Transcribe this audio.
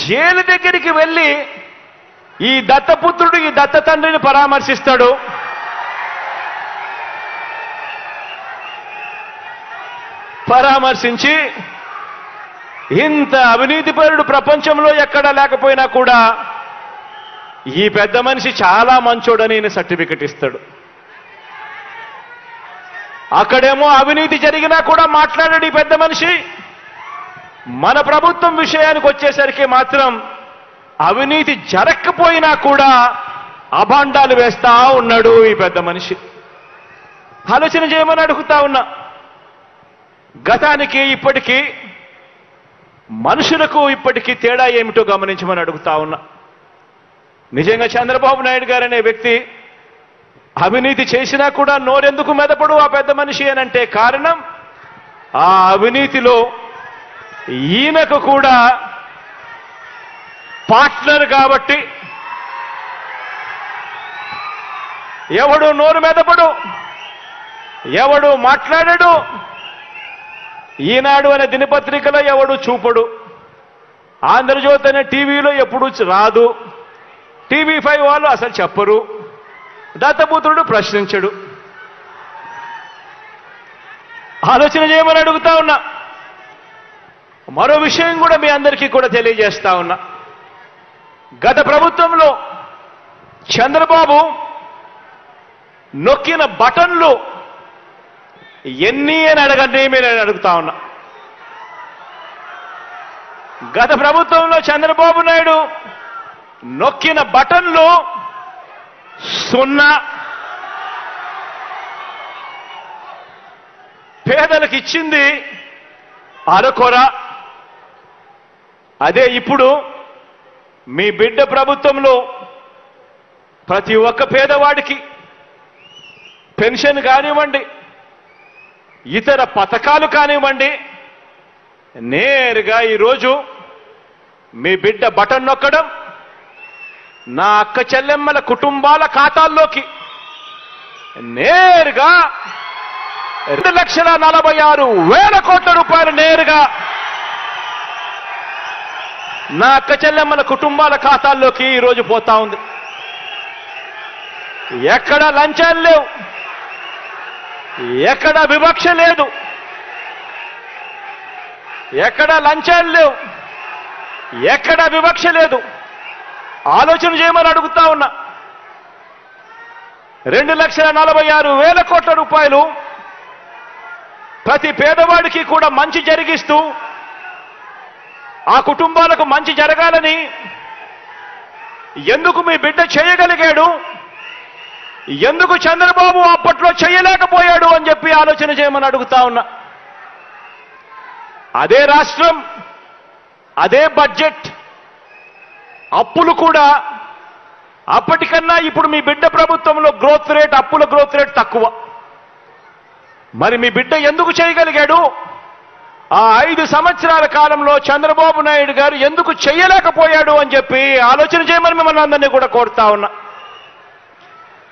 Jail దగ్గరికి వెళ్ళి ఈ దత్తపుత్రుడు ఈ దత్త తండ్రిని పరామర్శిస్తాడు. పరామర్శించి ఇంత అవినీతిపరుడు ప్రపంచంలో ఎక్కడా లేకపోయినా కూడా ఈ పెద్ద మనిషి చాలా మంచోడని ఈయన సర్టిఫికెట్ ఇస్తాడు. అక్కడేమో అవినీతి జరిగినా కూడా మాట్లాడాడు ఈ పెద్ద మనిషి. మన ప్రభుత్వం విషయానికి వచ్చేసరికి మాత్రం అవినీతి జరగకపోయినా కూడా అభాండాలు వేస్తా ఉన్నాడు ఈ పెద్ద మనిషి. ఆలోచన చేయమని అడుగుతా ఉన్నా. గతానికి ఇప్పటికీ మనుషులకు ఇప్పటికీ తేడా ఏమిటో గమనించమని అడుగుతా ఉన్నా. నిజంగా చంద్రబాబు నాయుడు గారు అనే వ్యక్తి అవినీతి చేసినా కూడా నోరెందుకు మెదపడు ఆ పెద్ద మనిషి అనంటే కారణం ఆ అవినీతిలో ఈయనకు కూడా పార్ట్నర్ కాబట్టి ఎవడు నోరు మెదపడు, ఎవడు మాట్లాడడు, ఈనాడు అనే దినపత్రికలో ఎవడు చూపడు, ఆంధ్రజ్యోతి అనే టీవీలో ఎప్పుడు రాదు, TV5 వాళ్ళు అసలు చెప్పరు, దత్తపుత్రుడు ప్రశ్నించడు. ఆలోచన చేయమని అడుగుతా ఉన్నా. మరో విషయం కూడా మీ అందరికీ కూడా తెలియజేస్తా ఉన్నా. గత ప్రభుత్వంలో చంద్రబాబు నొక్కిన బటన్లు ఎన్ని అని అడగండి నేను అడుగుతా ఉన్నా. గత ప్రభుత్వంలో చంద్రబాబు నాయుడు నొక్కిన బటన్లు 0. పేదలకు ఇచ్చింది అరకొర. అదే ఇప్పుడు మీ బిడ్డ ప్రభుత్వంలో ప్రతి ఒక్క పేదవాడికి పెన్షన్ కానివ్వండి, ఇతర పథకాలు కానివ్వండి, నేరుగా ఈరోజు మీ బిడ్డ బటన్ నొక్కడం నా అక్క చెల్లెమ్మల కుటుంబాల ఖాతాల్లోకి నేరుగా 2,46,000 కోట్ల రూపాయలు నేరుగా నా అక్క చెల్లెమ్మల కుటుంబాల ఖాతాల్లోకి ఈరోజు పోతా ఉంది. ఎక్కడ లంచాలు లేవు, ఎక్కడ వివక్ష లేదు, ఎక్కడ లంచాలు లేవు, ఎక్కడ వివక్ష లేదు. ఆలోచన చేయమని అడుగుతా ఉన్నా. 2,46,000 కోట్ల రూపాయలు ప్రతి పేదవాడికి కూడా మంచి జరిగిస్తూ ఆ కుటుంబాలకు మంచి జరగాలని ఎందుకు మీ బిడ్డ చేయగలిగాడు, ఎందుకు చంద్రబాబు అప్పట్లో చేయలేకపోయాడు అని చెప్పి ఆలోచన చేయమని అడుగుతా ఉన్నా. అదే రాష్ట్రం, అదే బడ్జెట్, అప్పులు కూడా అప్పటికన్నా ఇప్పుడు మీ బిడ్డ ప్రభుత్వంలో గ్రోత్ రేట్, అప్పుల గ్రోత్ రేట్ తక్కువ. మరి మీ బిడ్డ ఎందుకు చేయగలిగాడు? ఆ 5 సంవత్సరాల కాలంలో చంద్రబాబు నాయుడు గారు ఎందుకు చేయలేకపోయాడు అని చెప్పి ఆలోచన చేయమని మిమ్మల్ని అందరినీ కూడా కోరుతా ఉన్నా.